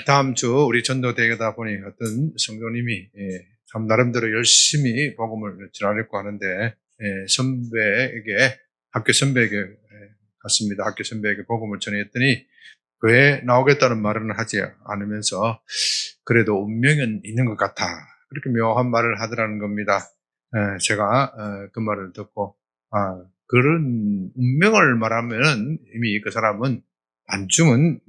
다음 주 우리 전도대회다 보니 어떤 성도님이 참 나름대로 열심히 복음을 전하려고 하는데 학교 선배에게 갔습니다. 학교 선배에게 복음을 전했더니 교회에 나오겠다는 말은 하지 않으면서 그래도 운명은 있는 것 같아. 그렇게 묘한 말을 하더라는 겁니다. 제가 그 말을 듣고 그런 운명을 말하면은 이미 그 사람은 반쯤은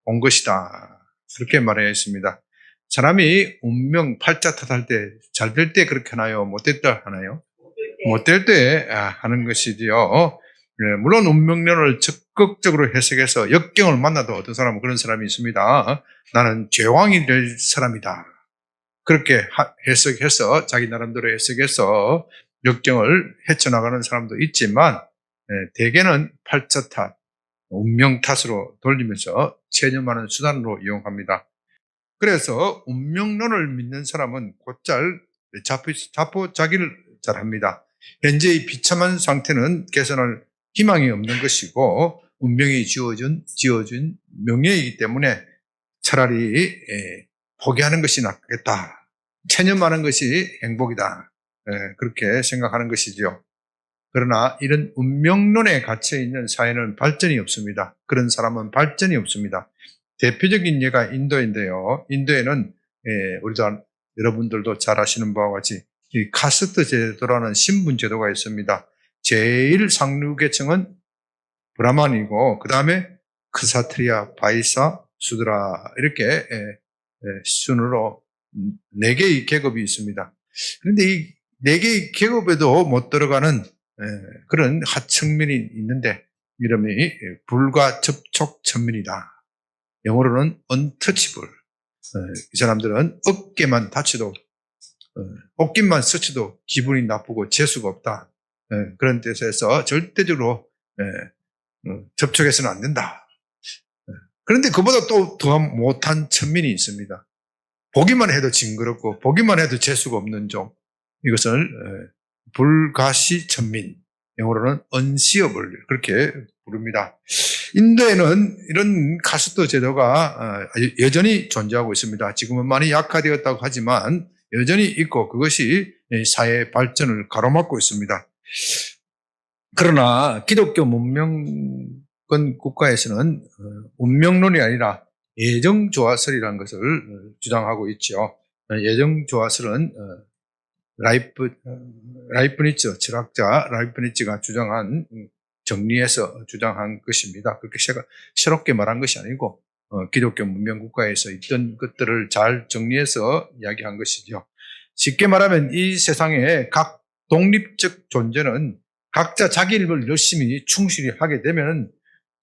온 것이다. 그렇게 말했습니다. 사람이 운명 팔자 탓할 때 잘 될 때 그렇게 하나요? 못 될 때 하나요? 못 될 때 하는 것이지요. 물론 운명론을 적극적으로 해석해서 역경을 만나도 어떤 사람은 그런 사람이 있습니다. 나는 제왕이 될 사람이다. 그렇게 해석해서 자기 나름대로 해석해서 역경을 헤쳐나가는 사람도 있지만 대개는 팔자 탓, 운명 탓으로 돌리면서 체념하는 수단으로 이용합니다. 그래서 운명론을 믿는 사람은 곧잘 자포자기를 잘합니다. 현재의 비참한 상태는 개선할 희망이 없는 것이고 운명이 지어준 명예이기 때문에 차라리 포기하는 것이 낫겠다. 체념하는 것이 행복이다. 그렇게 생각하는 것이죠. 그러나 이런 운명론에 갇혀있는 사회는 발전이 없습니다. 그런 사람은 발전이 없습니다. 대표적인 예가 인도인데요. 인도에는 우리도 여러분들도 잘 아시는 바와 같이 이 카스트 제도라는 신분 제도가 있습니다. 제일 상류계층은 브라만이고 그 다음에 크사트리아, 바이사, 수드라 이렇게 순으로 4개의 계급이 있습니다. 그런데 이 4개의 계급에도 못 들어가는 그런 하층민이 있는데 이름이 불가접촉 천민이다. 영어로는 untouchable. 이 사람들은 어깨만 다쳐도 옷깃만 스쳐도 기분이 나쁘고 재수가 없다. 그런 뜻에서 절대적으로 접촉해서는 안 된다. 그런데 그보다 또 더 못한 천민이 있습니다. 보기만 해도 징그럽고 보기만 해도 재수가 없는 종. 이것을 불가시천민, 영어로는 unseeable 그렇게 부릅니다. 인도에는 이런 카스트 제도가 여전히 존재하고 있습니다. 지금은 많이 약화되었다고 하지만 여전히 있고 그것이 사회 발전을 가로막고 있습니다. 그러나 기독교 문명권 국가에서는 운명론이 아니라 예정조화설이라는 것을 주장하고 있죠. 예정조화설은 라이프니츠 철학자 라이프니츠가 주장한 정리해서 주장한 것입니다. 그렇게 새롭게 말한 것이 아니고 기독교 문명 국가에서 있던 것들을 잘 정리해서 이야기한 것이죠. 쉽게 말하면 이 세상에 각 독립적 존재는 각자 자기 일을 열심히 충실히 하게 되면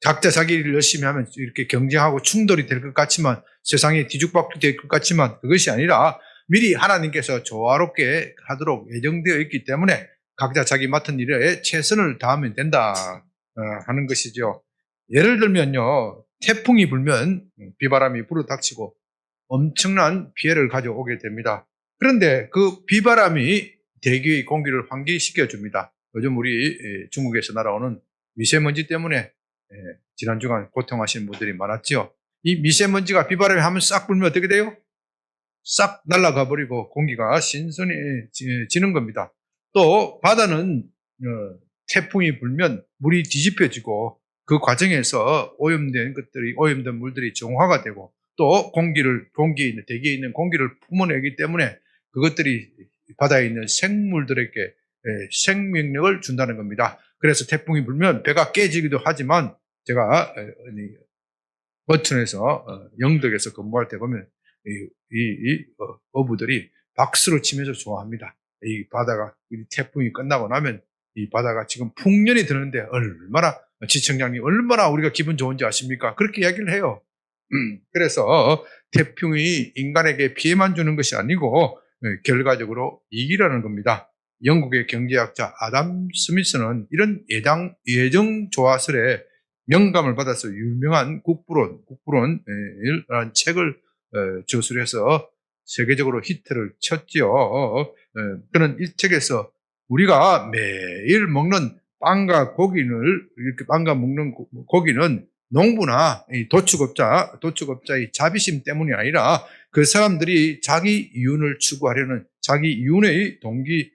각자 자기 일을 열심히 하면 이렇게 경쟁하고 충돌이 될 것 같지만 세상이 뒤죽박죽 될 것 같지만 그것이 아니라 미리 하나님께서 조화롭게 하도록 예정되어 있기 때문에 각자 자기 맡은 일에 최선을 다하면 된다 하는 것이죠. 예를 들면요. 태풍이 불면 비바람이 불어닥치고 엄청난 피해를 가져오게 됩니다. 그런데 그 비바람이 대기의 공기를 환기시켜 줍니다. 요즘 우리 중국에서 날아오는 미세먼지 때문에 지난 주간 고통하시는 분들이 많았죠. 이 미세먼지가 비바람이 하면 싹 불면 어떻게 돼요? 싹 날아가 버리고 공기가 신선해지는 겁니다. 또 바다는 태풍이 불면 물이 뒤집혀지고 그 과정에서 오염된 물들이 정화가 되고 또 대기에 있는 공기를 품어내기 때문에 그것들이 바다에 있는 생물들에게 생명력을 준다는 겁니다. 그래서 태풍이 불면 배가 깨지기도 하지만 제가 어촌에서 영덕에서 근무할 때 보면 이 어부들이 박수를 치면서 좋아합니다. 이 바다가 태풍이 끝나고 나면 이 바다가 지금 풍년이 드는데 얼마나 지청장님 얼마나 우리가 기분 좋은지 아십니까? 그렇게 이야기를 해요. 그래서 태풍이 인간에게 피해만 주는 것이 아니고 결과적으로 이익이라는 겁니다. 영국의 경제학자 아담 스미스는 이런 예정조화설에 영감을 받아서 유명한 국부론이라는 책을 저술해서 세계적으로 히트를 쳤지요. 그는 이 책에서 우리가 매일 먹는 빵과 먹는 고기는 농부나 이 도축업자의 자비심 때문이 아니라 그 사람들이 자기 이윤을 추구하려는 자기 이윤의 동기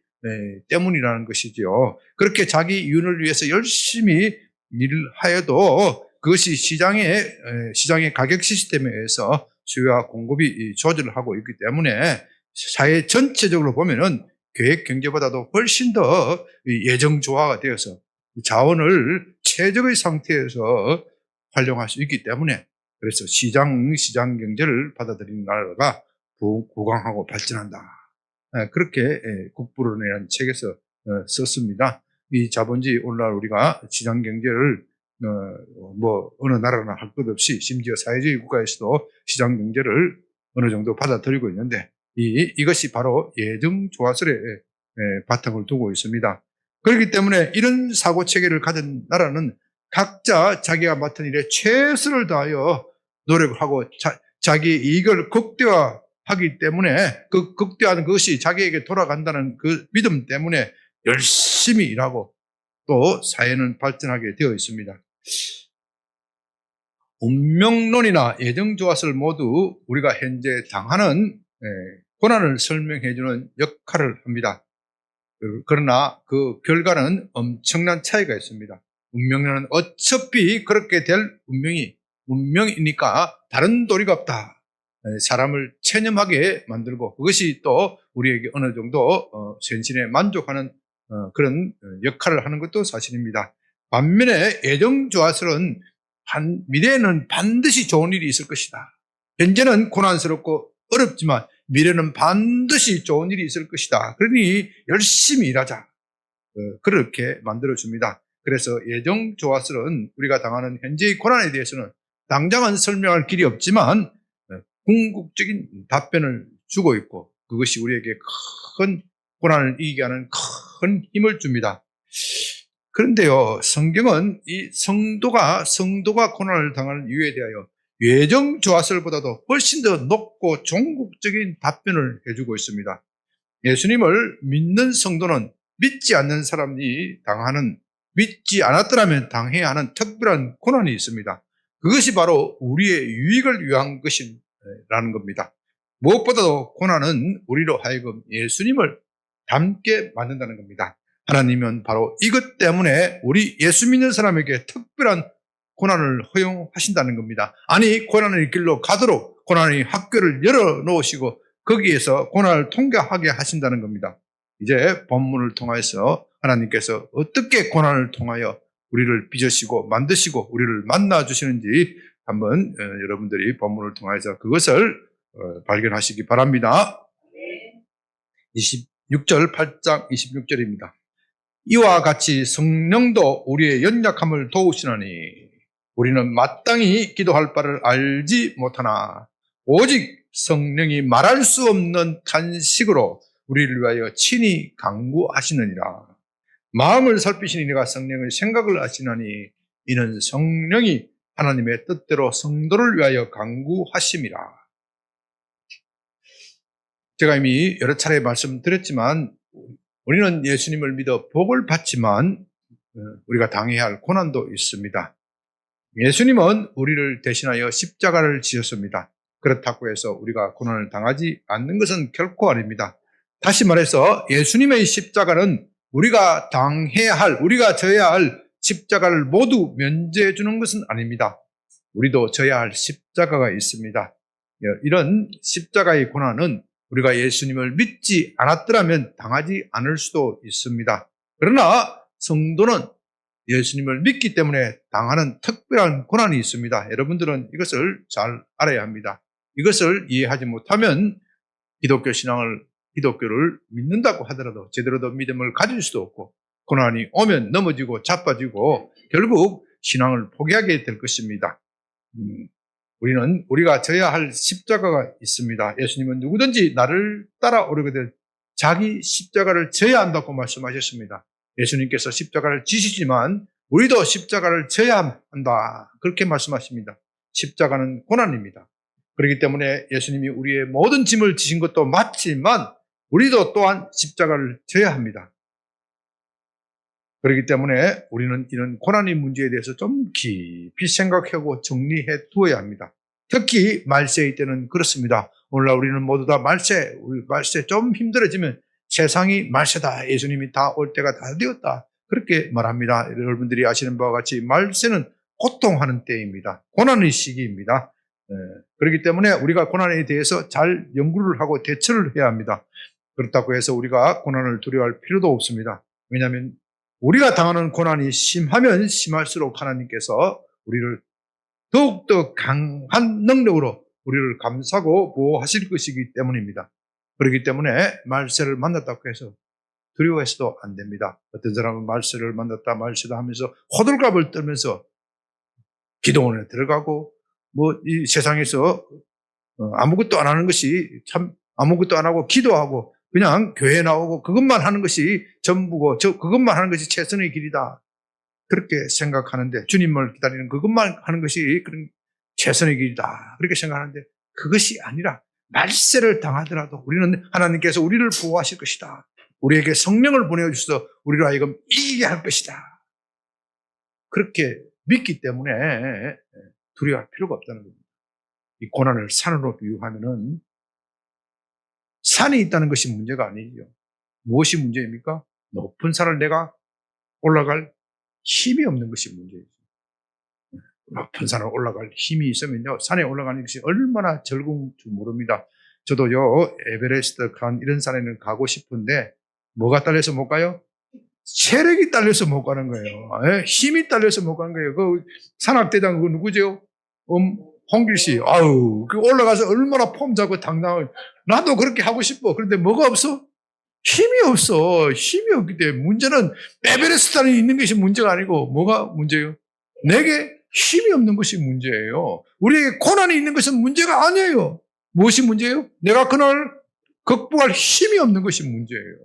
때문이라는 것이지요. 그렇게 자기 이윤을 위해서 열심히 일을 하여도 그것이 시장의 가격 시스템에 의해서 수요와 공급이 조절을 하고 있기 때문에 사회 전체적으로 보면은 계획 경제보다도 훨씬 더 예정조화가 되어서 자원을 최적의 상태에서 활용할 수 있기 때문에 그래서 시장 경제를 받아들이는 나라가 부강하고 발전한다. 그렇게 국부론이라는 책에서 썼습니다. 이 자본주의 오늘날 우리가 시장 경제를 어느 나라나 할 것 없이 심지어 사회주의 국가에서도 시장 경제를 어느 정도 받아들이고 있는데 이것이 바로 예정 조화설에 바탕을 두고 있습니다. 그렇기 때문에 이런 사고 체계를 가진 나라는 각자 자기가 맡은 일에 최선을 다하여 노력을 하고 자기의 이익을 극대화하기 때문에 그 극대화하는 것이 자기에게 돌아간다는 그 믿음 때문에 열심히 일하고 또 사회는 발전하게 되어 있습니다. 운명론이나 예정조화설 모두 우리가 현재 당하는 고난을 설명해주는 역할을 합니다. 그러나 그 결과는 엄청난 차이가 있습니다. 운명론은 어차피 그렇게 될 운명이니까 다른 도리가 없다. 사람을 체념하게 만들고 그것이 또 우리에게 어느 정도 sen신에 만족하는 그런 역할을 하는 것도 사실입니다. 반면에 예정조화설은 미래에는 반드시 좋은 일이 있을 것이다. 현재는 고난스럽고 어렵지만 미래는 반드시 좋은 일이 있을 것이다. 그러니 열심히 일하자. 그렇게 만들어줍니다. 그래서 예정조화설은 우리가 당하는 현재의 고난에 대해서는 당장은 설명할 길이 없지만 궁극적인 답변을 주고 있고 그것이 우리에게 큰 고난을 이기게 하는 큰 힘을 줍니다. 그런데요, 성경은 이 성도가 고난을 당하는 이유에 대하여 예정조화설보다도 훨씬 더 높고 종국적인 답변을 해주고 있습니다. 예수님을 믿는 성도는 믿지 않는 사람이 믿지 않았더라면 당해야 하는 특별한 고난이 있습니다. 그것이 바로 우리의 유익을 위한 것이라는 겁니다. 무엇보다도 고난은 우리로 하여금 예수님을 닮게 만든다는 겁니다. 하나님은 바로 이것 때문에 우리 예수 믿는 사람에게 특별한 고난을 허용하신다는 겁니다. 아니, 고난의 길로 가도록 고난의 학교를 열어놓으시고 거기에서 고난을 통과하게 하신다는 겁니다. 이제 본문을 통해서 하나님께서 어떻게 고난을 통하여 우리를 빚으시고 만드시고 우리를 만나주시는지 한번 여러분들이 본문을 통해서 그것을 발견하시기 바랍니다. 26절 8장 26절입니다. 이와 같이 성령도 우리의 연약함을 도우시나니 우리는 마땅히 기도할 바를 알지 못하나 오직 성령이 말할 수 없는 간식으로 우리를 위하여 친히 간구하시느니라. 마음을 살피시는 이가 성령의 생각을 아시나니 이는 성령이 하나님의 뜻대로 성도를 위하여 간구하심이라. 제가 이미 여러 차례 말씀드렸지만 우리는 예수님을 믿어 복을 받지만 우리가 당해야 할 고난도 있습니다. 예수님은 우리를 대신하여 십자가를 지셨습니다. 그렇다고 해서 우리가 고난을 당하지 않는 것은 결코 아닙니다. 다시 말해서 예수님의 십자가는 우리가 져야 할 십자가를 모두 면제해 주는 것은 아닙니다. 우리도 져야 할 십자가가 있습니다. 이런 십자가의 고난은 우리가 예수님을 믿지 않았더라면 당하지 않을 수도 있습니다. 그러나 성도는 예수님을 믿기 때문에 당하는 특별한 고난이 있습니다. 여러분들은 이것을 잘 알아야 합니다. 이것을 이해하지 못하면 기독교를 믿는다고 하더라도 제대로 된 믿음을 가질 수도 없고 고난이 오면 넘어지고 자빠지고 결국 신앙을 포기하게 될 것입니다. 우리가 져야 할 십자가가 있습니다. 예수님은 누구든지 나를 따라오려거든 자기 십자가를 져야 한다고 말씀하셨습니다. 예수님께서 십자가를 지시지만 우리도 십자가를 져야 한다. 그렇게 말씀하십니다. 십자가는 고난입니다. 그렇기 때문에 예수님이 우리의 모든 짐을 지신 것도 맞지만 우리도 또한 십자가를 져야 합니다. 그렇기 때문에 우리는 이런 고난의 문제에 대해서 좀 깊이 생각하고 정리해 두어야 합니다. 특히 말세의 때는 그렇습니다. 오늘날 우리는 모두 다 우리 말세 좀 힘들어지면 세상이 말세다. 예수님이 다 올 때가 다 되었다. 그렇게 말합니다. 여러분들이 아시는 바와 같이 말세는 고통하는 때입니다. 고난의 시기입니다. 그렇기 때문에 우리가 고난에 대해서 잘 연구를 하고 대처를 해야 합니다. 그렇다고 해서 우리가 고난을 두려워할 필요도 없습니다. 왜냐하면 우리가 당하는 고난이 심하면 심할수록 하나님께서 우리를 더욱더 강한 능력으로 우리를 감싸고 보호하실 것이기 때문입니다. 그렇기 때문에 말세를 만났다고 해서 두려워해서도 안 됩니다. 어떤 사람은 말세를 만났다 말세다 하면서 호들갑을 떨면서 기도원에 들어가고 이 세상에서 아무것도 안 하는 것이 참 아무것도 안 하고 기도하고 그냥 교회 나오고 그것만 하는 것이 전부고 그것만 하는 것이 최선의 길이다. 그렇게 생각하는데 주님을 기다리는 그것만 하는 것이 그런 최선의 길이다. 그렇게 생각하는데 그것이 아니라 말세를 당하더라도 우리는 하나님께서 우리를 보호하실 것이다. 우리에게 성령을 보내주셔서 우리로 하여금 이기게 할 것이다. 그렇게 믿기 때문에 두려워할 필요가 없다는 겁니다. 이 고난을 산으로 비유하면은 산이 있다는 것이 문제가 아니죠. 무엇이 문제입니까? 높은 산을 내가 올라갈 힘이 없는 것이 문제이죠. 높은 산을 올라갈 힘이 있으면요, 산에 올라가는 것이 얼마나 즐거운 줄 모릅니다. 저도요, 에베레스트 이런 산에는 가고 싶은데 뭐가 딸려서 못 가요? 체력이 딸려서 못 가는 거예요. 힘이 딸려서 못 가는 거예요. 그 산악대장 그 누구죠? 홍길 씨. 아유, 그 올라가서 얼마나 폼 잡고 당당하게. 나도 그렇게 하고 싶어. 그런데 뭐가 없어? 힘이 없어. 힘이 없기 때문에 문제는 에베레스트에 있는 것이 문제가 아니고 뭐가 문제예요? 내게 힘이 없는 것이 문제예요. 우리에게 고난이 있는 것은 문제가 아니에요. 무엇이 문제예요? 내가 그날 극복할 힘이 없는 것이 문제예요.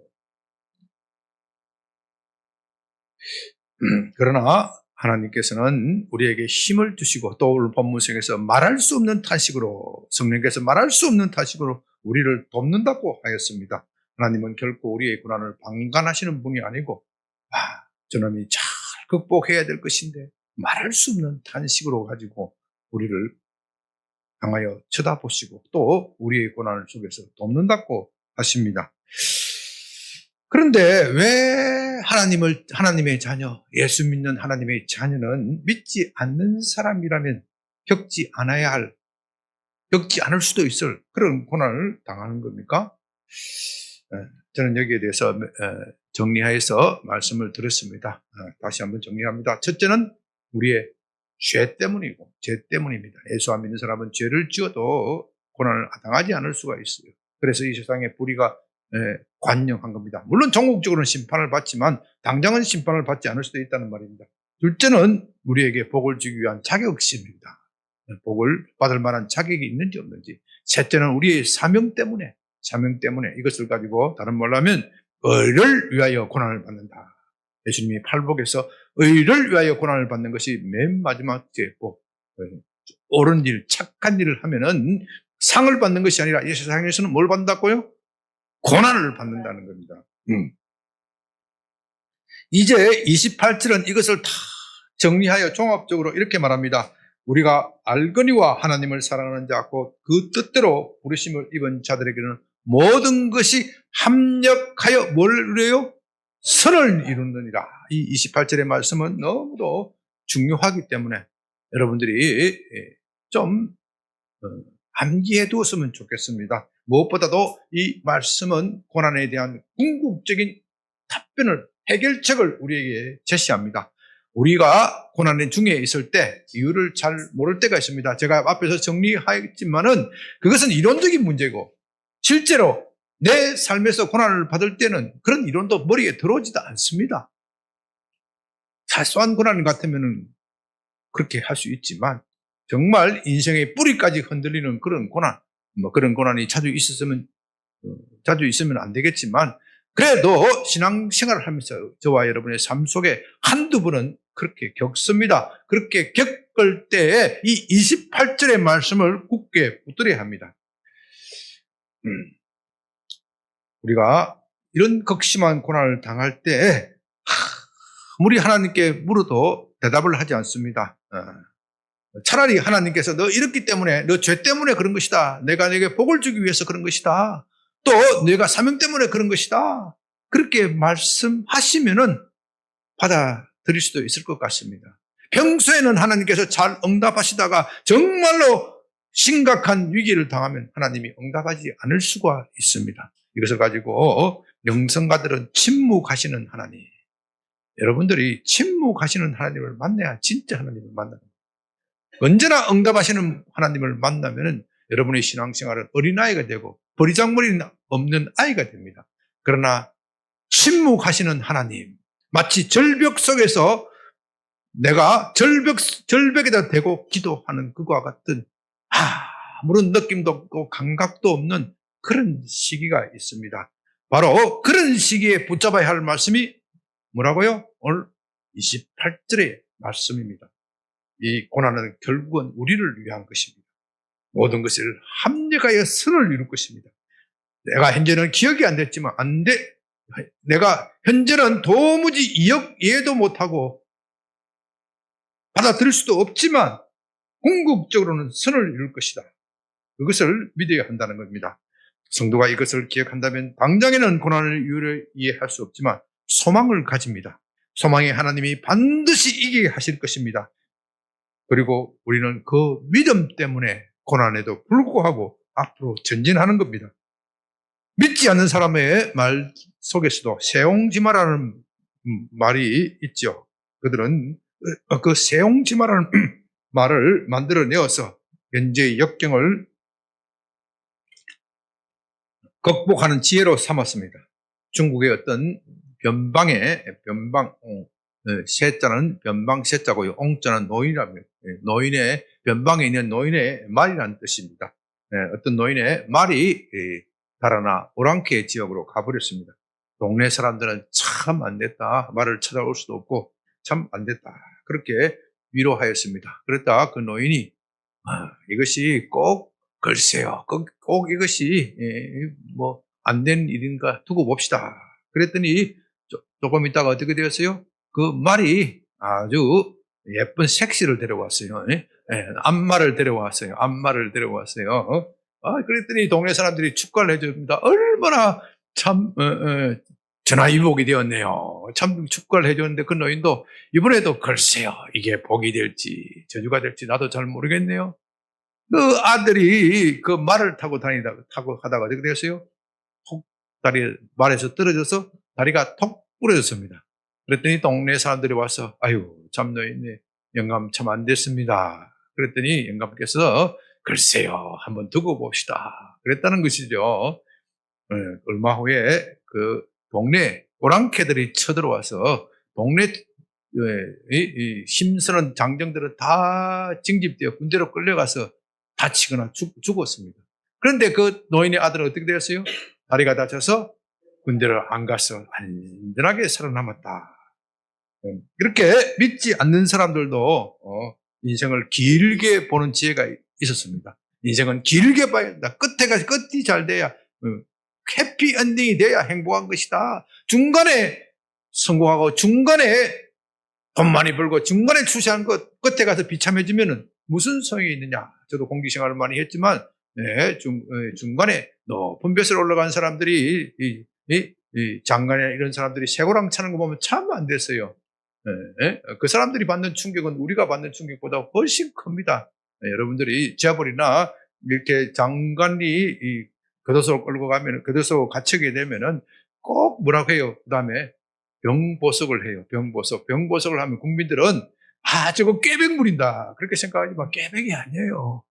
그러나 하나님께서는 우리에게 힘을 주시고 또 오늘 본문성에서 말할 수 없는 탄식으로 성령께서 말할 수 없는 탄식으로 우리를 돕는다고 하였습니다. 하나님은 결코 우리의 고난을 방관하시는 분이 아니고 저놈이 잘 극복해야 될 것인데 말할 수 없는 탄식으로 가지고 우리를 향하여 쳐다보시고 또 우리의 고난을 속에서 돕는다고 하십니다. 그런데 왜 하나님의 자녀, 예수 믿는 하나님의 자녀는 믿지 않는 사람이라면 겪지 않을 수도 있을 그런 고난을 당하는 겁니까? 저는 여기에 대해서 정리해서 말씀을 드렸습니다. 다시 한번 정리합니다. 첫째는 우리의 죄 때문이고 죄 때문입니다. 예수 안 믿는 사람은 죄를 지어도 고난을 당하지 않을 수가 있어요. 그래서 이 세상에 불의가 관영한 겁니다. 물론 종국적으로는 심판을 받지만 당장은 심판을 받지 않을 수도 있다는 말입니다. 둘째는 우리에게 복을 주기 위한 자격심입니다. 복을 받을 만한 자격이 있는지 없는지. 셋째는 우리의 사명 때문에 이것을 가지고 다른 말로 하면 의를 위하여 고난을 받는다. 예수님이 팔복에서 의를 위하여 고난을 받는 것이 맨 마지막 죄고 옳은 일, 착한 일을 하면은 상을 받는 것이 아니라 이 세상에서는 뭘 받는다고요? 고난을 받는다는 겁니다. 이제 28절은 이것을 다 정리하여 종합적으로 이렇게 말합니다. 우리가 알거니와 하나님을 사랑하는 자, 곧 그 뜻대로 부르심을 입은 자들에게는 모든 것이 합력하여 뭘 이래요? 선을 이루느니라. 이 28절의 말씀은 너무도 중요하기 때문에 여러분들이 좀 암기해 두었으면 좋겠습니다. 무엇보다도 이 말씀은 고난에 대한 궁극적인 답변을, 해결책을 우리에게 제시합니다. 우리가 고난의 중에 있을 때 이유를 잘 모를 때가 있습니다. 제가 앞에서 정리하였지만은 그것은 이론적인 문제고 실제로 내 삶에서 고난을 받을 때는 그런 이론도 머리에 들어오지도 않습니다. 사소한 고난 같으면 그렇게 할 수 있지만 정말 인생의 뿌리까지 흔들리는 그런 고난, 그런 고난이 자주 있으면 안 되겠지만 그래도 신앙생활을 하면서 저와 여러분의 삶 속에 한두 번은 그렇게 겪습니다. 그렇게 겪을 때에 이 28절의 말씀을 굳게 붙들어야 합니다. 우리가 이런 극심한 고난을 당할 때 아무리 하나님께 물어도 대답을 하지 않습니다. 차라리 하나님께서 너 이렇기 때문에, 너 죄 때문에 그런 것이다. 내가 네게 복을 주기 위해서 그런 것이다. 또 내가 사명 때문에 그런 것이다. 그렇게 말씀하시면은 받아들일 수도 있을 것 같습니다. 평소에는 하나님께서 잘 응답하시다가 정말로 심각한 위기를 당하면 하나님이 응답하지 않을 수가 있습니다. 이것을 가지고 영성가들은 침묵하시는 하나님. 여러분들이 침묵하시는 하나님을 만나야 진짜 하나님을 만나는 거예요. 언제나 응답하시는 하나님을 만나면 여러분의 신앙생활은 어린아이가 되고 버리장머리 없는 아이가 됩니다. 그러나 침묵하시는 하나님, 마치 절벽 속에서 내가 절벽에다 대고 기도하는 그와 같은 아무런 느낌도 없고 감각도 없는 그런 시기가 있습니다. 바로 그런 시기에 붙잡아야 할 말씀이 뭐라고요? 오늘 28절의 말씀입니다. 이 고난은 결국은 우리를 위한 것입니다. 모든 것을 합력하여 선을 이룰 것입니다. 내가 현재는 기억이 안 됐지만 내가 현재는 도무지 이해도 못하고 받아들일 수도 없지만 궁극적으로는 선을 이룰 것이다. 그것을 믿어야 한다는 겁니다. 성도가 이것을 기억한다면 당장에는 고난의 이유를 이해할 수 없지만 소망을 가집니다. 소망에 하나님이 반드시 이기게 하실 것입니다. 그리고 우리는 그 믿음 때문에 고난에도 불구하고 앞으로 전진하는 겁니다. 믿지 않는 사람의 말 속에서도 세옹지마라는 말이 있죠. 그들은 그 세옹지마라는 말을 만들어내어서 현재의 역경을 극복하는 지혜로 삼았습니다. 중국의 어떤 세자는 변방 세자고요. 옹자는 노인이랍니다. 노인의 변방에 있는 노인의 말이라는 뜻입니다. 어떤 노인의 말이 달아나 오랑캐 지역으로 가버렸습니다. 동네 사람들은 참 안 됐다. 말을 찾아올 수도 없고 참 안 됐다. 그렇게 위로하였습니다. 그랬다 그 노인이 이것이 꼭 글쎄요. 꼭 이것이 뭐 안 된 일인가 두고 봅시다. 그랬더니 조금 있다가 어떻게 되었어요? 그 말이 아주 예쁜 색시를 데려왔어요. 암말을 데려왔어요. 암말을 데려왔어요. 그랬더니 동네 사람들이 축가를 해줍니다. 얼마나 참 전화위복이 되었네요. 참 축가를 해줬는데 그 노인도 이번에도 글쎄요. 이게 복이 될지 저주가 될지 나도 잘 모르겠네요. 그 아들이 그 말을 타고 가다가 어떻게 되었어요? 말에서 떨어져서 다리가 톡 부러졌습니다. 그랬더니 동네 사람들이 와서 아유 참 노인네 영감 참 안 됐습니다. 그랬더니 영감께서 글쎄요 한번 두고 봅시다. 그랬다는 것이죠. 얼마 후에 그 동네 오랑캐들이 쳐들어와서 동네 힘쓰는 장정들은 다 징집되어 군대로 끌려가서 다치거나 죽었습니다. 그런데 그 노인의 아들은 어떻게 되었어요? 다리가 다쳐서 군대를 안 가서 안전하게 살아남았다. 이렇게 믿지 않는 사람들도 인생을 길게 보는 지혜가 있었습니다. 인생은 길게 봐야 한다. 끝이 잘 돼야 해피 엔딩이 돼야 행복한 것이다. 중간에 성공하고 중간에 돈 많이 벌고 중간에 출세한 것 끝에 가서 비참해지면 무슨 소용이 있느냐. 저도 공직생활을 많이 했지만 중간에 높은 벼슬 올라간 사람들이 장관이나 이런 사람들이 쇠고랑 차는 거 보면 참 안 됐어요. 그 사람들이 받는 충격은 우리가 받는 충격보다 훨씬 큽니다. 여러분들이 재벌이나 이렇게 장관이 교도소를 끌고 가면 교도소 갇히게 되면은 꼭 뭐라고 해요. 그 다음에 병보석을 해요. 병보석을 하면 국민들은 저거 꾀병 부린다 그렇게 생각하지만 꾀병이 아니에요.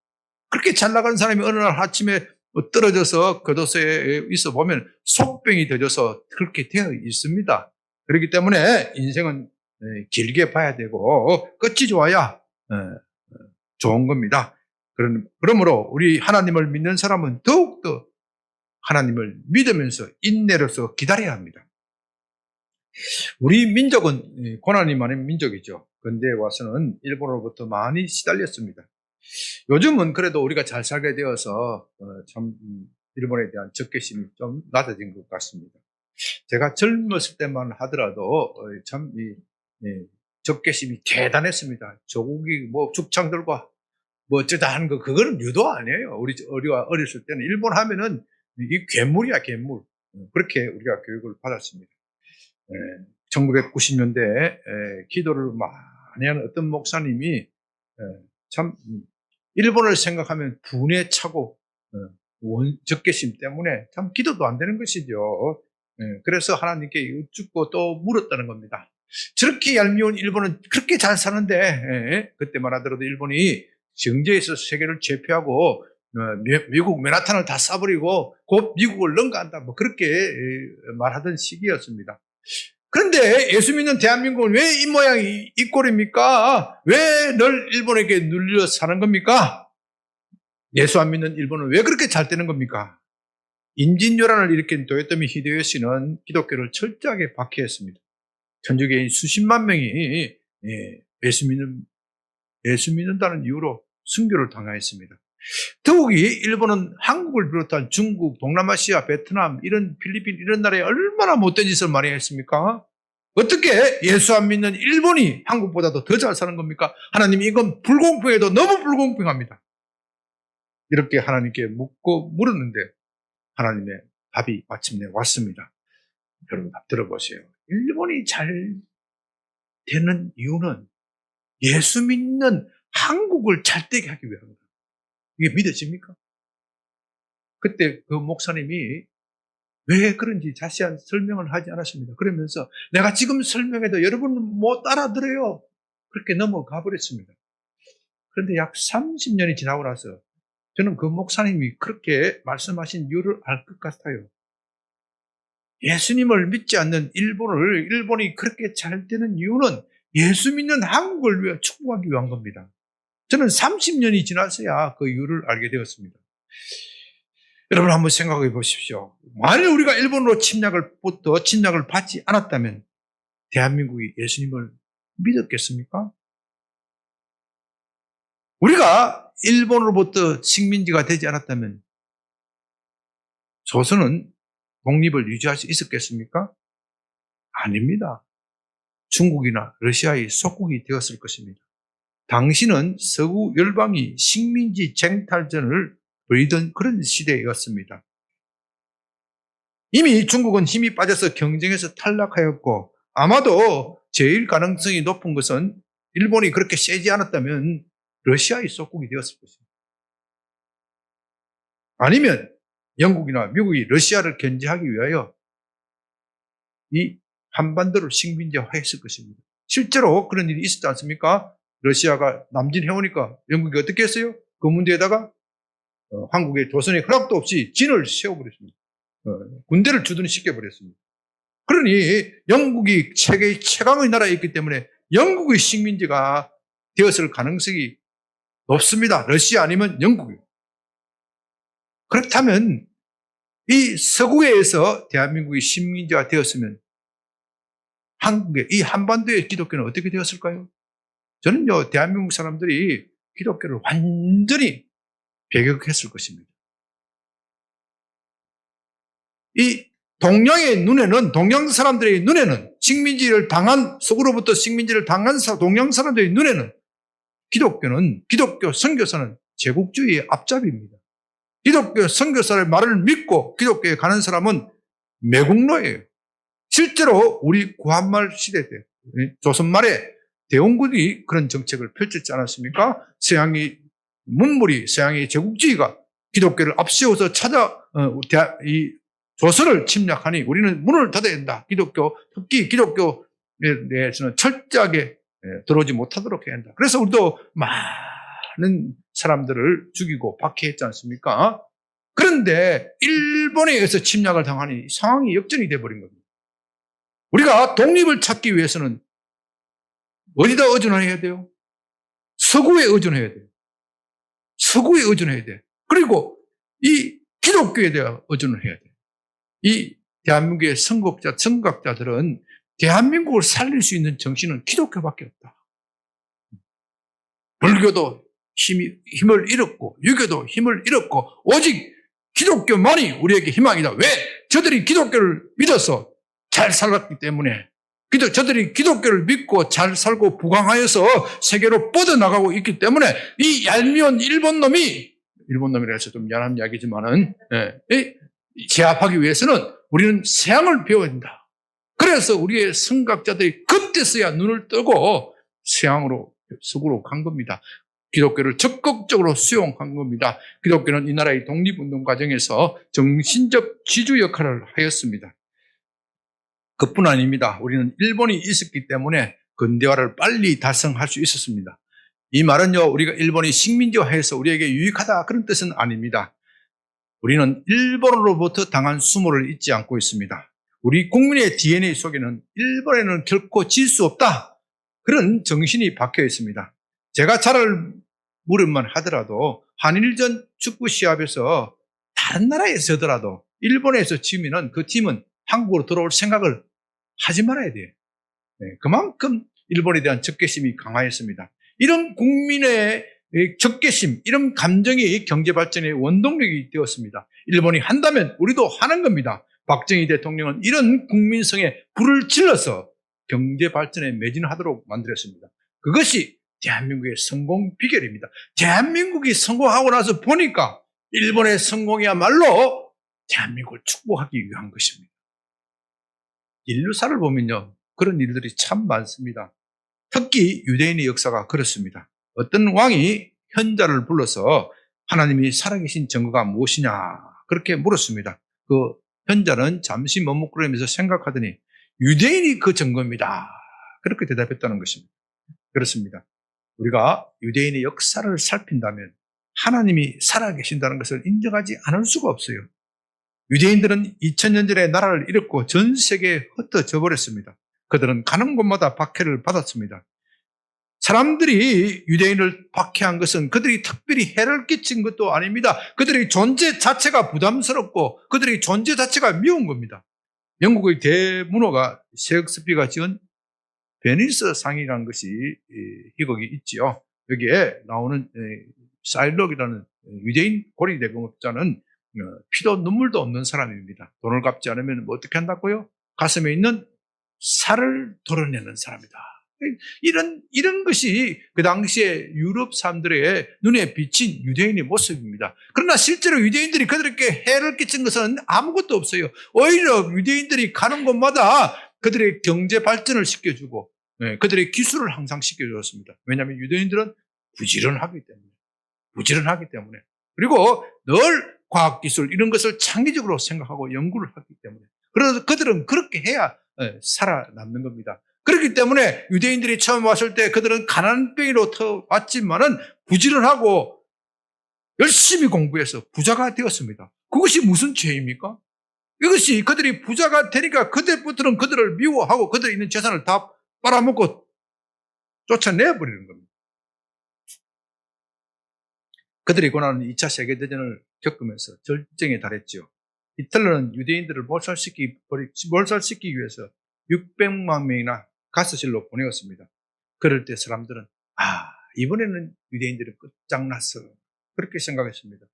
그렇게 잘 나가는 사람이 어느 날 아침에 떨어져서 교도소에 있어 보면 속병이 되어서 그렇게 되어 있습니다. 그렇기 때문에 인생은 길게 봐야 되고 끝이 좋아야 좋은 겁니다. 그러므로 우리 하나님을 믿는 사람은 더욱더 하나님을 믿으면서 인내로서 기다려야 합니다. 우리 민족은 고난이 많은 민족이죠. 근데 와서는 일본으로부터 많이 시달렸습니다. 요즘은 그래도 우리가 잘 살게 되어서 참 일본에 대한 적개심이 좀 낮아진 것 같습니다. 제가 젊었을 때만 하더라도 참 적개심이 대단했습니다. 조국이 뭐 죽창들과 뭐 어쩌다 하는 거, 그거는 유도 아니에요. 우리가 어렸을 때는 일본 하면은 이 괴물이야, 괴물. 그렇게 우리가 교육을 받았습니다. 1990년대에 기도를 많이 하는 어떤 목사님이 참 일본을 생각하면 분에 차고 적개심 때문에 참 기도도 안 되는 것이죠. 그래서 하나님께 여쭙고 또 물었다는 겁니다. 저렇게 얄미운 일본은 그렇게 잘 사는데, 그때만 하더라도 일본이 정제해서 세계를 제패하고 미국 맨하탄을 다 쏴버리고 곧 미국을 능가한다, 뭐 그렇게 말하던 시기였습니다. 그런데 예수 믿는 대한민국은 왜 이 모양이 이 꼴입니까? 왜 늘 일본에게 눌려 사는 겁니까? 예수 안 믿는 일본은 왜 그렇게 잘 되는 겁니까? 임진왜란을 일으킨 도요토미 히데요시는 기독교를 철저하게 박해했습니다. 천주교인 수십만 명이 예수 믿는다는 이유로 순교를 당하였습니다. 더욱이 일본은 한국을 비롯한 중국, 동남아시아, 베트남, 이런 필리핀 이런 나라에 얼마나 못된 짓을 많이 했습니까? 어떻게 예수 안 믿는 일본이 한국보다도 더 잘 사는 겁니까? 하나님, 이건 불공평해도 너무 불공평합니다. 이렇게 하나님께 묻고 물었는데 하나님의 답이 마침내 왔습니다. 여러분 답 들어보세요. 일본이 잘 되는 이유는 예수 믿는 한국을 잘 되게 하기 위함입니다. 이게 믿어집니까? 그때 그 목사님이 왜 그런지 자세한 설명을 하지 않았습니다. 그러면서 내가 지금 설명해도 여러분은 못 알아들어요. 그렇게 넘어가 버렸습니다. 그런데 약 30년이 지나고 나서 저는 그 목사님이 그렇게 말씀하신 이유를 알 것 같아요. 예수님을 믿지 않는 일본이 그렇게 잘 되는 이유는 예수 믿는 한국을 위해 축복하기 위한 겁니다. 저는 30년이 지나서야 그 이유를 알게 되었습니다. 여러분 한번 생각해 보십시오. 만일 우리가 일본으로 침략을 받지 않았다면 대한민국이 예수님을 믿었겠습니까? 우리가 일본으로부터 식민지가 되지 않았다면 조선은 독립을 유지할 수 있었겠습니까? 아닙니다. 중국이나 러시아의 속국이 되었을 것입니다. 당시는 서구 열방이 식민지 쟁탈전을 벌이던 그런 시대였습니다. 이미 중국은 힘이 빠져서 경쟁에서 탈락하였고, 아마도 제일 가능성이 높은 것은 일본이 그렇게 세지 않았다면 러시아의 속국이 되었을 것입니다. 아니면 영국이나 미국이 러시아를 견제하기 위하여 이 한반도를 식민지화했을 것입니다. 실제로 그런 일이 있었지 않습니까? 러시아가 남진해오니까 영국이 어떻게 했어요? 그 문제에다가 한국의 조선의 허락도 없이 진을 세워버렸습니다. 군대를 주둔 시켜버렸습니다. 그러니 영국이 세계의 최강의 나라였기 때문에 영국의 식민지가 되었을 가능성이 높습니다. 러시아 아니면 영국이요. 그렇다면 이 서구에서 대한민국이 식민지가 되었으면 한국의 이 한반도의 기독교는 어떻게 되었을까요? 저는요, 대한민국 사람들이 기독교를 완전히 배격했을 것입니다. 이 동양 사람들의 눈에는 서구로부터 식민지를 당한 동양 사람들의 눈에는 기독교 선교사는 제국주의의 앞잡이입니다. 기독교 선교사의 말을 믿고 기독교에 가는 사람은 매국노예요. 실제로 우리 구한말 시대 때, 조선 말에 대원군이 그런 정책을 펼쳤지 않았습니까? 서양의 제국주의가 기독교를 앞세워서 조선을 침략하니 우리는 문을 닫아야 된다. 특히 기독교에 대해서는 철저하게 들어오지 못하도록 해야 한다. 그래서 우리도 많은 사람들을 죽이고 박해했지 않습니까? 그런데 일본에 의해서 침략을 당하니 상황이 역전이 돼버린 겁니다. 우리가 독립을 찾기 위해서는 어디다 의존해야 돼요? 서구에 의존해야 돼요. 서구에 의존해야 돼. 그리고 이 기독교에 대해 의존을 해야 돼. 이 대한민국의 선각자들은 대한민국을 살릴 수 있는 정신은 기독교밖에 없다. 불교도 힘을 잃었고, 유교도 힘을 잃었고, 오직 기독교만이 우리에게 희망이다. 왜? 저들이 기독교를 믿어서 잘 살았기 때문에, 저들이 기독교를 믿고 잘 살고 부강하여서 세계로 뻗어나가고 있기 때문에 이 얄미운 일본 놈이라 해서 좀 미안한 이야기지만은, 제압하기 위해서는 우리는 서양을 배워야 된다. 그래서 우리의 선각자들이 그때서야 눈을 뜨고 서구로 간 겁니다. 기독교를 적극적으로 수용한 겁니다. 기독교는 이 나라의 독립운동 과정에서 정신적 지주 역할을 하였습니다. 그뿐 아닙니다. 우리는 일본이 있었기 때문에 근대화를 빨리 달성할 수 있었습니다. 이 말은요, 우리가 일본이 식민지화해서 우리에게 유익하다 그런 뜻은 아닙니다. 우리는 일본으로부터 당한 수모를 잊지 않고 있습니다. 우리 국민의 DNA 속에는 일본에는 결코 질 수 없다, 그런 정신이 박혀 있습니다. 제가 잘 무릎만 하더라도 한일전 축구 시합에서 다른 나라에서 져더라도 일본에서 지면은 그 팀은 한국으로 돌아올 생각을 하지 말아야 돼요. 그만큼 일본에 대한 적개심이 강하였습니다. 이런 국민의 적개심, 이런 감정이 경제 발전의 원동력이 되었습니다. 일본이 한다면 우리도 하는 겁니다. 박정희 대통령은 이런 국민성에 불을 질러서 경제 발전에 매진하도록 만들었습니다. 그것이 대한민국의 성공 비결입니다. 대한민국이 성공하고 나서 보니까 일본의 성공이야말로 대한민국을 축복하기 위한 것입니다. 인류사를 보면요, 그런 일들이 참 많습니다. 특히 유대인의 역사가 그렇습니다. 어떤 왕이 현자를 불러서 하나님이 살아계신 증거가 무엇이냐 그렇게 물었습니다. 그 현자는 잠시 머뭇거리면서 생각하더니 유대인이 그 증거입니다, 그렇게 대답했다는 것입니다. 그렇습니다. 우리가 유대인의 역사를 살핀다면 하나님이 살아계신다는 것을 인정하지 않을 수가 없어요. 유대인들은 2000년 전에 나라를 잃었고 전 세계에 흩어져 버렸습니다. 그들은 가는 곳마다 박해를 받았습니다. 사람들이 유대인을 박해한 것은 그들이 특별히 해를 끼친 것도 아닙니다. 그들의 존재 자체가 부담스럽고 그들의 존재 자체가 미운 겁니다. 영국의 대문호가 셰익스피어가 지은 베니스 상이라는 것이 희곡이 있지요. 여기에 나오는 사일록이라는 유대인 고리대금업자는 피도 눈물도 없는 사람입니다. 돈을 갚지 않으면 뭐 어떻게 한다고요? 가슴에 있는 살을 도려내는 사람이다. 이런 것이 그 당시에 유럽 사람들의 눈에 비친 유대인의 모습입니다. 그러나 실제로 유대인들이 그들에게 해를 끼친 것은 아무것도 없어요. 오히려 유대인들이 가는 곳마다 그들의 경제 발전을 시켜주고 그들의 기술을 항상 시켜주었습니다. 왜냐하면 유대인들은 부지런하기 때문에 그리고 늘 과학기술 이런 것을 창의적으로 생각하고 연구를 하기 때문에, 그래서 그들은 그렇게 해야 살아남는 겁니다. 그렇기 때문에 유대인들이 처음 왔을 때 그들은 가난뱅이로 왔지만은 부지런하고 열심히 공부해서 부자가 되었습니다. 그것이 무슨 죄입니까? 이것이 그들이 부자가 되니까 그때부터는 그들을 미워하고 그들이 있는 재산을 다 빨아먹고 쫓아내버리는 겁니다. 그들이 고난은 2차 세계대전을 겪으면서 절정에 달했죠. 히틀러는 유대인들을 몰살시키기 위해서 600만 명이나 가스실로 보내었습니다. 그럴 때 사람들은 이번에는 유대인들이 끝장났어, 그렇게 생각했습니다.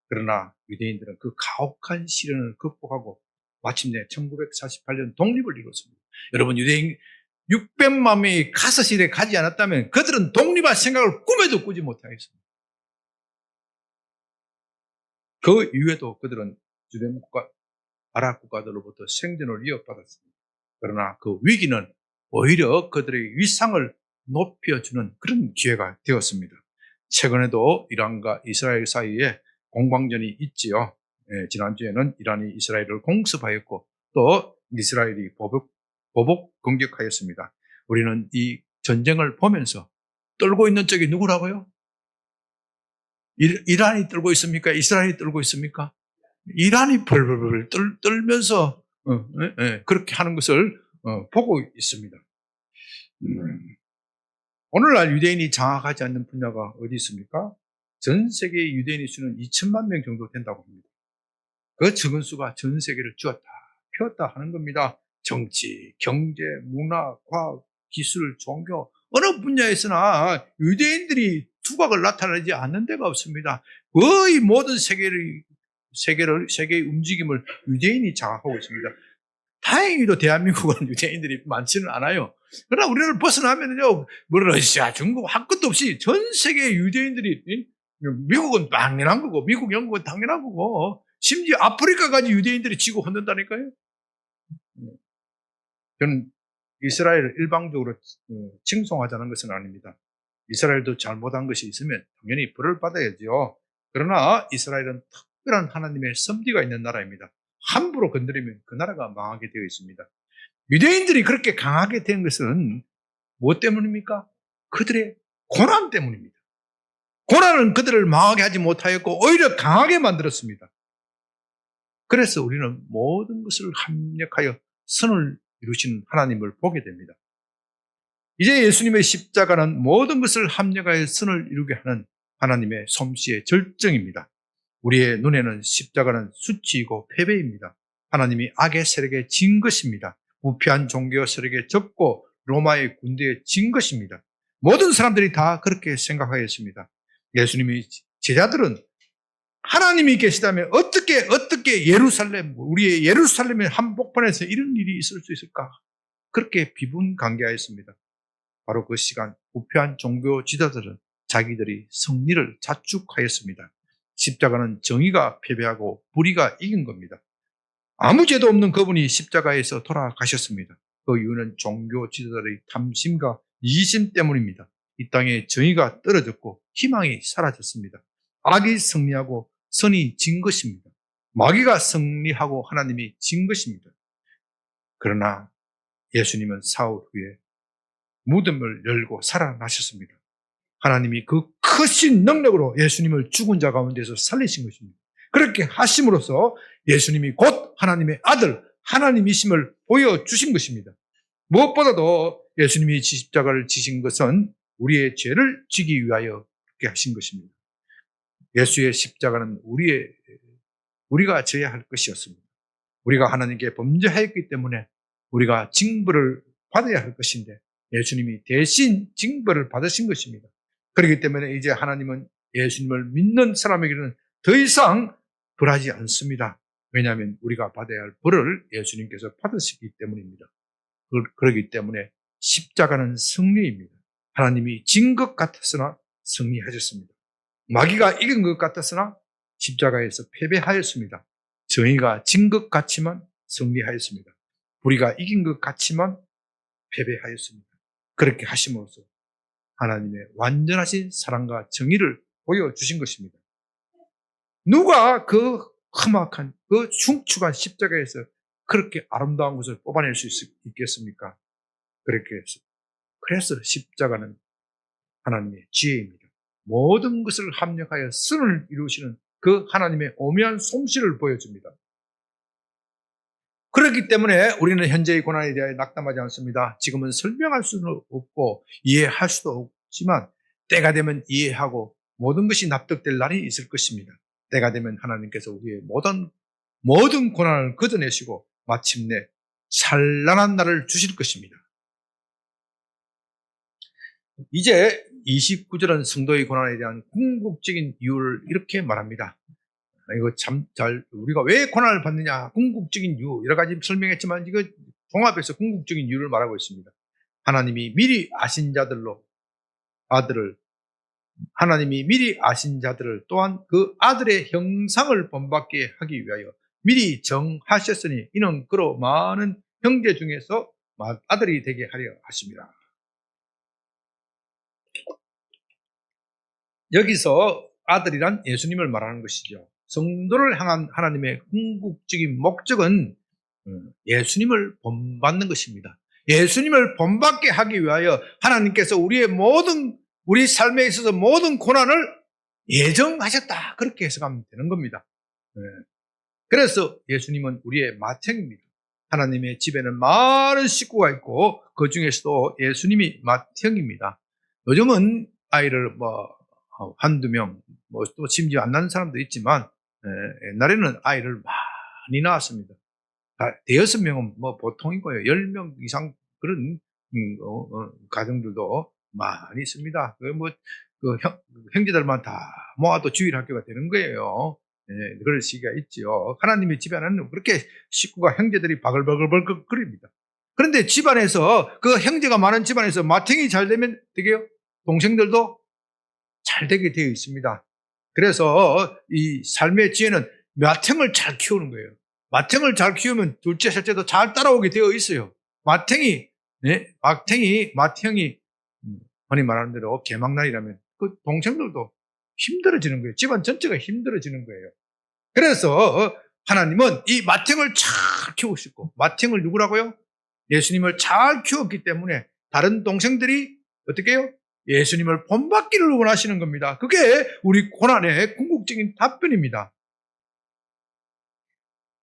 그러나 유대인들은 그 가혹한 시련을 극복하고 마침내 1948년 독립을 이뤘습니다. 여러분, 유대인 600만 명이 가스실에 가지 않았다면 그들은 독립할 생각을 꿈에도 꾸지 못하겠습니다. 그 이후에도 그들은 주된 국가, 아랍 국가들로부터 생존을 위협받았습니다. 그러나 그 위기는 오히려 그들의 위상을 높여주는 그런 기회가 되었습니다. 최근에도 이란과 이스라엘 사이에 공방전이 있지요. 지난주에는 이란이 이스라엘을 공습하였고 또 이스라엘이 보복 공격하였습니다. 우리는 이 전쟁을 보면서 떨고 있는 쪽이 누구라고요? 이란이 떨고 있습니까? 이스라엘이 떨고 있습니까? 이란이 벌벌벌 떨면서 그렇게 하는 것을 보고 있습니다. 오늘날 유대인이 장악하지 않는 분야가 어디 있습니까? 전 세계의 유대인의 수는 2천만 명 정도 된다고 합니다. 그 적은 수가 전 세계를 쥐었다 펴었다 하는 겁니다. 정치, 경제, 문화, 과학, 기술, 종교 어느 분야에서나 유대인들이 두각을 나타내지 않는 데가 없습니다. 거의 모든 세계의 움직임을 유대인이 장악하고 있습니다. 다행히도 대한민국은 유대인들이 많지는 않아요. 그러나 우리를 벗어나면요, 뭐 러시아, 중국 할 것도 없이 전 세계 유대인들이, 미국은 당연한 거고, 미국, 영국은 당연한 거고, 심지어 아프리카까지 유대인들이 지고 혼돈다니까요. 저는 이스라엘을 일방적으로 칭송하자는 것은 아닙니다. 이스라엘도 잘못한 것이 있으면 당연히 벌을 받아야죠. 그러나 이스라엘은 특별한 하나님의 섭리가 있는 나라입니다. 함부로 건드리면 그 나라가 망하게 되어 있습니다. 유대인들이 그렇게 강하게 된 것은 무엇 때문입니까? 그들의 고난 때문입니다. 고난은 그들을 망하게 하지 못하였고 오히려 강하게 만들었습니다. 그래서 우리는 모든 것을 합력하여 선을 이루시는 하나님을 보게 됩니다. 이제 예수님의 십자가는 모든 것을 합력하여 선을 이루게 하는 하나님의 솜씨의 절정입니다. 우리의 눈에는 십자가는 수치이고 패배입니다. 하나님이 악의 세력에 진 것입니다. 부패한 종교 세력에 졌고 로마의 군대에 진 것입니다. 모든 사람들이 다 그렇게 생각하였습니다. 예수님이 제자들은 하나님이 계시다면 어떻게 예루살렘, 우리의 예루살렘의 한복판에서 이런 일이 있을 수 있을까? 그렇게 비분간개하였습니다. 바로 그 시간 부패한 종교 지도자들은 자기들이 승리를 자축하였습니다. 십자가는 정의가 패배하고 불의가 이긴 겁니다. 아무 죄도 없는 그분이 십자가에서 돌아가셨습니다. 그 이유는 종교 지도자들의 탐심과 이심 때문입니다. 이 땅에 정의가 떨어졌고 희망이 사라졌습니다. 악이 승리하고 선이 진 것입니다. 마귀가 승리하고 하나님이 진 것입니다. 그러나 예수님은 사흘 후에 무덤을 열고 살아나셨습니다. 하나님이 그 크신 능력으로 예수님을 죽은 자 가운데서 살리신 것입니다. 그렇게 하심으로써 예수님이 곧 하나님의 아들, 하나님이심을 보여주신 것입니다. 무엇보다도 예수님이 십자가를 지신 것은 우리의 죄를 지기 위하여 그렇게 하신 것입니다. 예수의 십자가는 우리가 져야 할 것이었습니다. 우리가 하나님께 범죄하였기 때문에 우리가 징벌을 받아야 할 것인데 예수님이 대신 징벌을 받으신 것입니다. 그렇기 때문에 이제 하나님은 예수님을 믿는 사람에게는 더 이상 벌하지 않습니다. 왜냐하면 우리가 받아야 할 벌을 예수님께서 받으시기 때문입니다. 그렇기 때문에 십자가는 승리입니다. 하나님이 진 것 같았으나 승리하셨습니다. 마귀가 이긴 것 같았으나 십자가에서 패배하였습니다. 정의가 진 것 같지만 승리하였습니다. 우리가 이긴 것 같지만 패배하였습니다. 그렇게 하심으로써 하나님의 완전하신 사랑과 정의를 보여주신 것입니다. 누가 그 험악한, 그 흉측한 십자가에서 그렇게 아름다운 것을 뽑아낼 수 있겠습니까? 그렇게 해서. 그래서 십자가는 하나님의 지혜입니다. 모든 것을 합력하여 선을 이루시는 그 하나님의 오묘한 솜씨를 보여줍니다. 그렇기 때문에 우리는 현재의 고난에 대하여 낙담하지 않습니다. 지금은 설명할 수는 없고 이해할 수도 없지만 때가 되면 이해하고 모든 것이 납득될 날이 있을 것입니다. 때가 되면 하나님께서 우리의 모든 고난을 걷어내시고 마침내 찬란한 날을 주실 것입니다. 이제 29절은 성도의 고난에 대한 궁극적인 이유를 이렇게 말합니다. 이거 우리가 왜 고난을 받느냐, 궁극적인 이유, 여러 가지 설명했지만 이거 종합해서 궁극적인 이유를 말하고 있습니다. 하나님이 미리 아신 자들을 또한 그 아들의 형상을 본받게 하기 위하여 미리 정하셨으니 이는 그로 많은 형제 중에서 아들이 되게 하려 하십니다. 여기서 아들이란 예수님을 말하는 것이죠. 성도를 향한 하나님의 궁극적인 목적은 예수님을 본받는 것입니다. 예수님을 본받게 하기 위하여 하나님께서 우리 삶에 있어서 모든 고난을 예정하셨다. 그렇게 해석하면 되는 겁니다. 그래서 예수님은 우리의 맏형입니다. 하나님의 집에는 많은 식구가 있고 그 중에서도 예수님이 맏형입니다. 요즘은 아이를 한두 명, 또 심지어 안 낳는 사람도 있지만 옛날에는 아이를 많이 낳았습니다. 6명은 보통이고요. 10명 이상 그런 가정들도 많이 있습니다. 형제들만 다 모아도 주일학교가 되는 거예요. 그럴 시기가 있지요. 하나님의 집안에는 그렇게 식구가 형제들이 바글바글 거립니다. 그런데 집안에서 그 형제가 많은 집안에서 마탱이 잘 되면 되게요. 동생들도 잘 되게 되어 있습니다. 그래서 이 삶의 지혜는 마탱을 잘 키우는 거예요. 마탱을 잘 키우면 둘째, 셋째도 잘 따라오게 되어 있어요. 마탱이 흔히 말하는 대로 개막날이라면 그 동생들도 힘들어지는 거예요. 집안 전체가 힘들어지는 거예요. 그래서 하나님은 이 마탱을 잘 키우시고, 마탱을 누구라고요? 예수님을 잘 키웠기 때문에 다른 동생들이 어떻게 해요? 예수님을 본받기를 원하시는 겁니다. 그게 우리 고난의 궁극적인 답변입니다.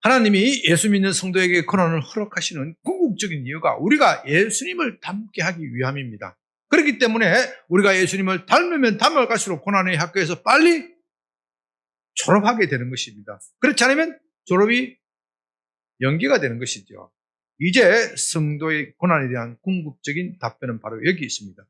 하나님이 예수 믿는 성도에게 고난을 허락하시는 궁극적인 이유가 우리가 예수님을 닮게 하기 위함입니다. 그렇기 때문에 우리가 예수님을 닮으면 닮아갈수록 고난의 학교에서 빨리 졸업하게 되는 것입니다. 그렇지 않으면 졸업이 연기가 되는 것이죠. 이제 성도의 고난에 대한 궁극적인 답변은 바로 여기 있습니다.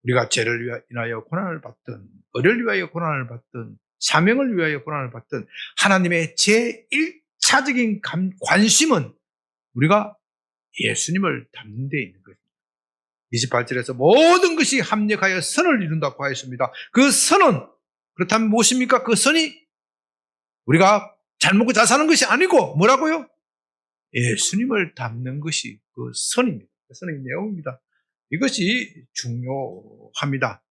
우리가 죄를 인하여 고난을 받든, 의를 위하여 고난을 받든, 사명을 위하여 고난을 받든, 하나님의 제1차적인 관심은 우리가 예수님을 닮는 데 있는 것입니다. 28절에서 모든 것이 합력하여 선을 이룬다고 하였습니다. 그 선은 그렇다면 무엇입니까? 그 선이 우리가 잘 먹고 잘 사는 것이 아니고 뭐라고요? 예수님을 닮는 것이 그 선입니다. 그 선의 내용입니다. 이것이 중요합니다.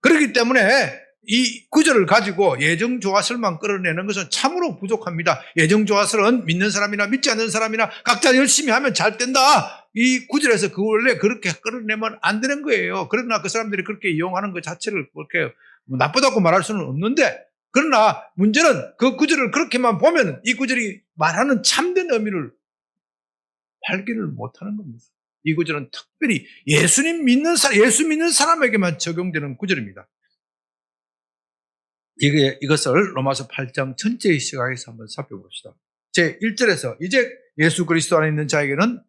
그렇기 때문에 이 구절을 가지고 예정조화설만 끌어내는 것은 참으로 부족합니다. 예정조화설은 믿는 사람이나 믿지 않는 사람이나 각자 열심히 하면 잘 된다. 이 구절에서 그 원래 그렇게 끌어내면 안 되는 거예요. 그러나 그 사람들이 그렇게 이용하는 것 자체를 그렇게 나쁘다고 말할 수는 없는데, 그러나 문제는 그 구절을 그렇게만 보면 이 구절이 말하는 참된 의미를 발견을 못하는 겁니다. 이 구절은 특별히 예수 믿는 사람에게만 적용되는 구절입니다. 이것을 로마서 8장 전체의 시각에서 한번 살펴봅시다. 제1절에서 이제 예수 그리스도 안에 있는 자에게는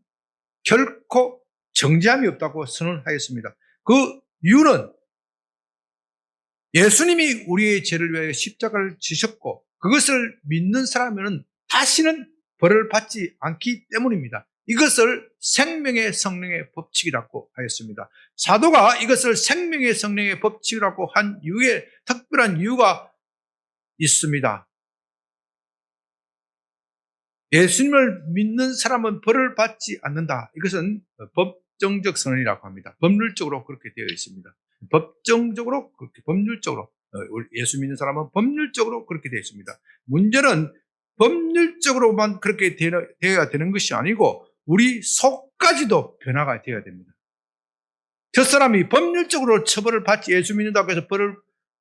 결코 정죄함이 없다고 선언하였습니다. 그 이유는 예수님이 우리의 죄를 위하여 십자가를 지셨고 그것을 믿는 사람은 다시는 벌을 받지 않기 때문입니다. 이것을 생명의 성령의 법칙이라고 하였습니다. 사도가 이것을 생명의 성령의 법칙이라고 한 이유에 특별한 이유가 있습니다. 예수님을 믿는 사람은 벌을 받지 않는다. 이것은 법정적 선언이라고 합니다. 법률적으로 그렇게 되어 있습니다. 법정적으로 그렇게 법률적으로 예수 믿는 사람은 법률적으로 그렇게 되어 있습니다. 문제는 법률적으로만 그렇게 되어야 되는 것이 아니고 우리 속까지도 변화가 되어야 됩니다. 저 사람이 법률적으로 처벌을 받지, 예수 믿는다고 해서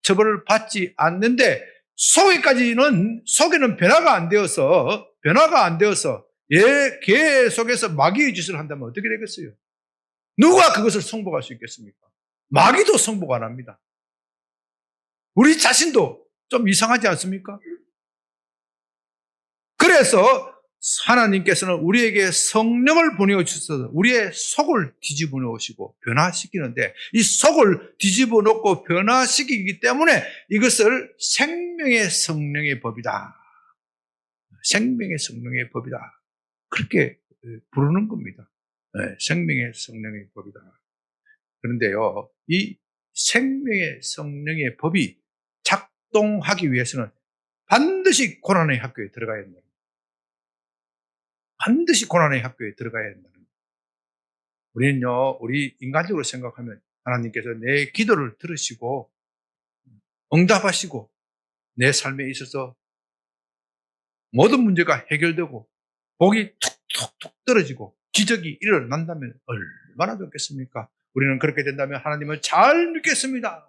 처벌을 받지 않는데 속에는 변화가 안 되어서 계속해서 마귀의 짓을 한다면 어떻게 되겠어요? 누가 그것을 성복할 수 있겠습니까? 마귀도 성복 안 합니다. 우리 자신도 좀 이상하지 않습니까? 그래서 하나님께서는 우리에게 성령을 보내어 주셔서 우리의 속을 뒤집어 놓으시고 변화시키는데, 이 속을 뒤집어 놓고 변화시키기 때문에 이것을 생명의 성령의 법이다. 생명의 성령의 법이다. 그렇게 부르는 겁니다. 생명의 성령의 법이다. 그런데요, 이 생명의 성령의 법이 작동하기 위해서는 반드시 고난의 학교에 들어가야 된다. 반드시 고난의 학교에 들어가야 된다는 거예요. 우리는요, 우리 인간적으로 생각하면 하나님께서 내 기도를 들으시고 응답하시고 내 삶에 있어서 모든 문제가 해결되고 복이 툭툭툭 떨어지고 기적이 일어난다면 얼마나 좋겠습니까? 우리는 그렇게 된다면 하나님을 잘 믿겠습니다.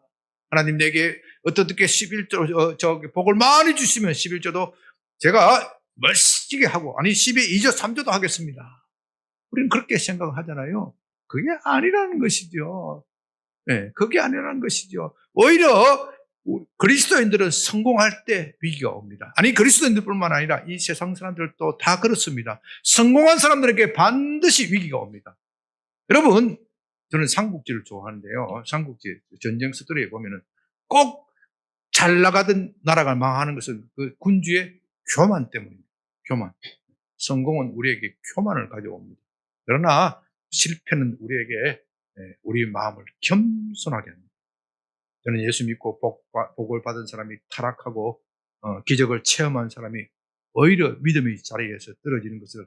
하나님 내게 어떻게 11조 복을 많이 주시면 11조도 제가 멋지게 하고, 아니 10에 2조 3조도 하겠습니다. 우리는 그렇게 생각하잖아요. 그게 아니라는 것이죠. 네, 그게 아니라는 것이죠. 오히려 그리스도인들은 성공할 때 위기가 옵니다. 아니 그리스도인들뿐만 아니라 이 세상 사람들도 다 그렇습니다. 성공한 사람들에게 반드시 위기가 옵니다. 여러분, 저는 삼국지를 좋아하는데요. 삼국지 전쟁 스토리에 보면은 꼭 잘 나가던 나라가 망하는 것은 그 군주의 교만 때문입니다. 교만. 성공은 우리에게 교만을 가져옵니다. 그러나 실패는 우리에게 우리 마음을 겸손하게 합니다. 저는 예수 믿고 복을 받은 사람이 타락하고 기적을 체험한 사람이 오히려 믿음의 자리에서 떨어지는 것을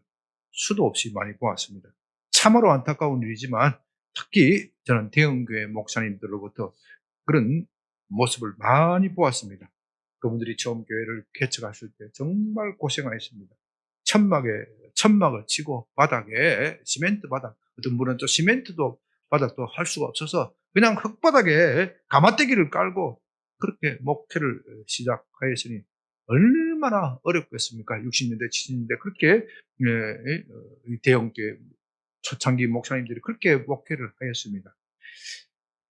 수도 없이 많이 보았습니다. 참으로 안타까운 일이지만 특히 저는 대형교회 목사님들로부터 그런 모습을 많이 보았습니다. 그분들이 처음 교회를 개척하실 때 정말 고생하셨습니다. 천막을 치고 바닥에 시멘트 바닥, 어떤 분은 또 시멘트도 바닥도 할 수가 없어서 그냥 흙바닥에 가마떼기를 깔고 그렇게 목회를 시작하였으니 얼마나 어렵겠습니까? 60년대, 70년대 그렇게 대형교회 초창기 목사님들이 그렇게 목회를 하였습니다.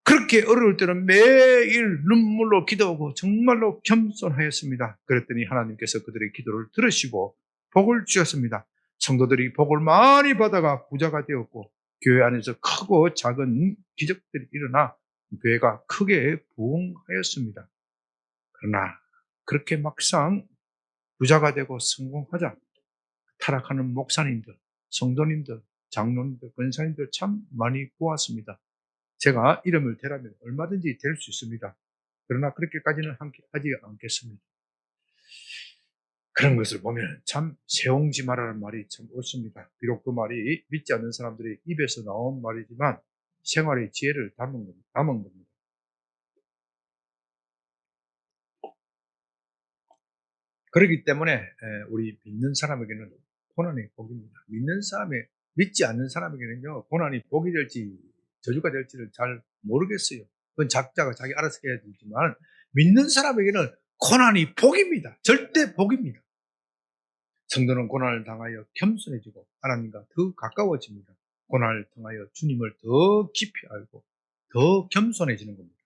그렇게 어려울 때는 매일 눈물로 기도하고 정말로 겸손하였습니다. 그랬더니 하나님께서 그들의 기도를 들으시고 복을 주셨습니다. 성도들이 복을 많이 받아가 부자가 되었고 교회 안에서 크고 작은 기적들이 일어나 교회가 크게 부흥하였습니다. 그러나 그렇게 막상 부자가 되고 성공하자 타락하는 목사님들, 성도님들, 장로님들, 권사님들 참 많이 보았습니다. 제가 이름을 대라면 얼마든지 될 수 있습니다. 그러나 그렇게까지는 하지 않겠습니다. 그런 것을 보면 참 세옹지 마라는 말이 참 옳습니다. 비록 그 말이 믿지 않는 사람들의 입에서 나온 말이지만 생활의 지혜를 담은 겁니다. 그렇기 때문에 우리 믿는 사람에게는 고난이 복입니다. 믿지 않는 사람에게는요, 고난이 복이 될지 저주가 될지를 잘 모르겠어요. 그건 작자가 자기 알아서 해야 되지만 믿는 사람에게는 고난이 복입니다. 절대 복입니다. 성도는 고난을 당하여 겸손해지고 하나님과 더 가까워집니다. 고난을 통하여 주님을 더 깊이 알고 더 겸손해지는 겁니다.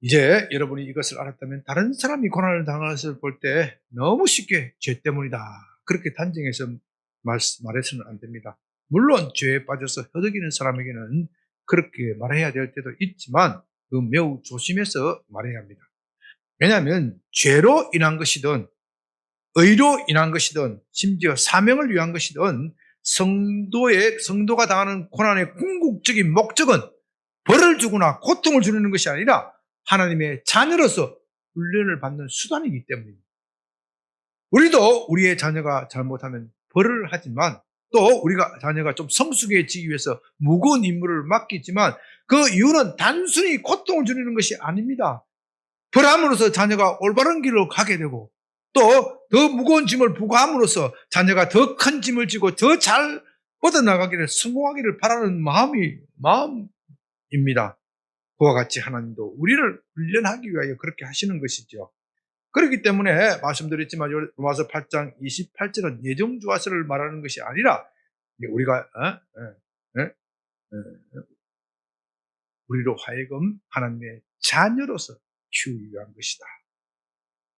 이제 여러분이 이것을 알았다면 다른 사람이 고난을 당하는 것을 볼 때 너무 쉽게 죄 때문이다 그렇게 단정해서 말해서는 안 됩니다. 물론 죄에 빠져서 허덕이는 사람에게는 그렇게 말해야 될 때도 있지만 그 매우 조심해서 말해야 합니다. 왜냐하면 죄로 인한 것이든 의로 인한 것이든 심지어 사명을 위한 것이든 성도가 당하는 고난의 궁극적인 목적은 벌을 주거나 고통을 주는 것이 아니라 하나님의 자녀로서 훈련을 받는 수단이기 때문입니다. 우리도 우리의 자녀가 잘못하면 벌을 하지만 또 우리가 자녀가 좀 성숙해지기 위해서 무거운 임무를 맡기지만 그 이유는 단순히 고통을 주는 것이 아닙니다. 벌함으로써 자녀가 올바른 길로 가게 되고 또 더 무거운 짐을 부과함으로써 자녀가 더 큰 짐을 지고 더 잘 뻗어나가기를 성공하기를 바라는 마음입니다. 그와 같이 하나님도 우리를 훈련하기 위하여 그렇게 하시는 것이죠. 그렇기 때문에 말씀드렸지만 로마서 8장 28절은 예정주화서를 말하는 것이 아니라 우리가 우리로 하여금 하나님의 자녀로서 키우기 위한 것이다.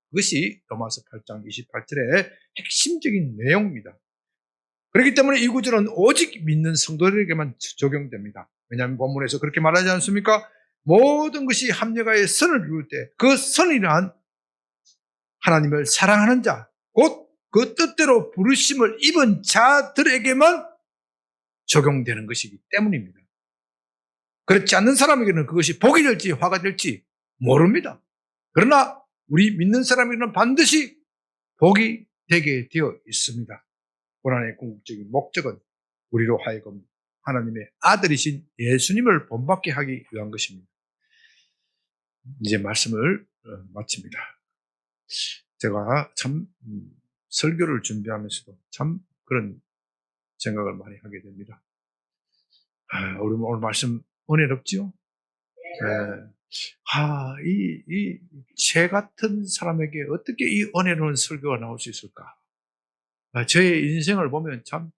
그것이 로마서 8장 28절의 핵심적인 내용입니다. 그렇기 때문에 이 구절은 오직 믿는 성도들에게만 적용됩니다. 왜냐하면 본문에서 그렇게 말하지 않습니까? 모든 것이 합력하여 선을 이룰 때 그 선이란 하나님을 사랑하는 자, 곧 그 뜻대로 부르심을 입은 자들에게만 적용되는 것이기 때문입니다. 그렇지 않는 사람에게는 그것이 복이 될지 화가 될지 모릅니다. 그러나 우리 믿는 사람에게는 반드시 복이 되게 되어 있습니다. 고난의 궁극적인 목적은 우리로 하여금 하나님의 아들이신 예수님을 본받게 하기 위한 것입니다. 이제 말씀을 마칩니다. 제가 참 설교를 준비하면서도 참 그런 생각을 많이 하게 됩니다. 우리 오늘 말씀 은혜롭지요? 이 제 같은 사람에게 어떻게 이 은혜로운 설교가 나올 수 있을까? 저의 인생을 보면 참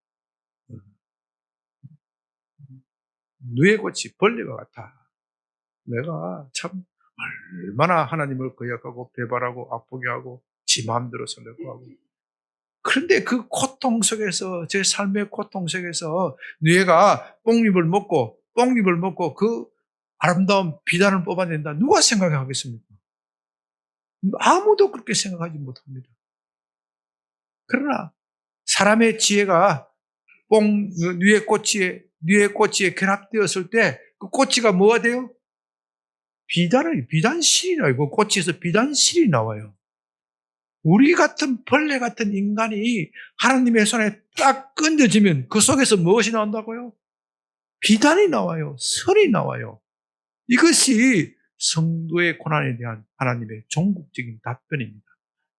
누에고치 벌레가 같아. 내가 참 얼마나 하나님을 거역하고 배반하고 아프게 하고 지 마음대로 살려고 하고. 그런데 그 고통 속에서 제 삶의 고통 속에서 누에가 뽕잎을 먹고 그 아름다운 비단을 뽑아낸다. 누가 생각하겠습니까? 아무도 그렇게 생각하지 못합니다. 그러나 사람의 지혜가 뉘의 꼬치에 결합되었을 때 그 꼬치가 뭐가 돼요? 비단실이 나와요. 그 꼬치에서 비단실이 나와요. 우리 같은 벌레 같은 인간이 하나님의 손에 딱 건져지면 그 속에서 무엇이 나온다고요? 비단이 나와요. 설이 나와요. 이것이 성도의 고난에 대한 하나님의 종국적인 답변입니다.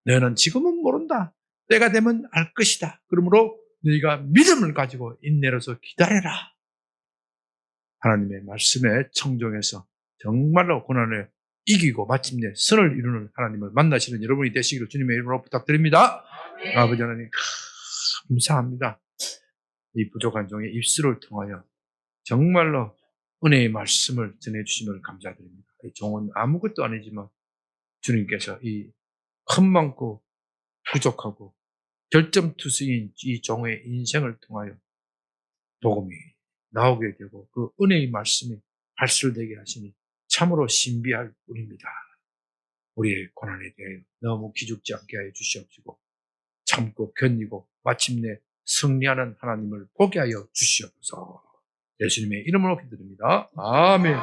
너는 지금은 모른다. 때가 되면 알 것이다. 그러므로 너희가 믿음을 가지고 인내로서 기다려라. 하나님의 말씀에 청종해서 정말로 고난을 이기고 마침내 선을 이루는 하나님을 만나시는 여러분이 되시기를 주님의 이름으로 부탁드립니다. 아버지 하나님 감사합니다. 이 부족한 종의 입술을 통하여 정말로 은혜의 말씀을 전해주심을 감사드립니다. 이 종은 아무것도 아니지만 주님께서 이 흠많고 부족하고 결점투수인 이 종의 인생을 통하여 복음이 나오게 되고 그 은혜의 말씀이 발설되게 하시니 참으로 신비할 뿐입니다. 우리의 고난에 대하여 너무 기죽지 않게 하여 주시옵시고 참고 견디고 마침내 승리하는 하나님을 보게 하여 주시옵소서. 예수님의 이름으로 기도드립니다. 아멘.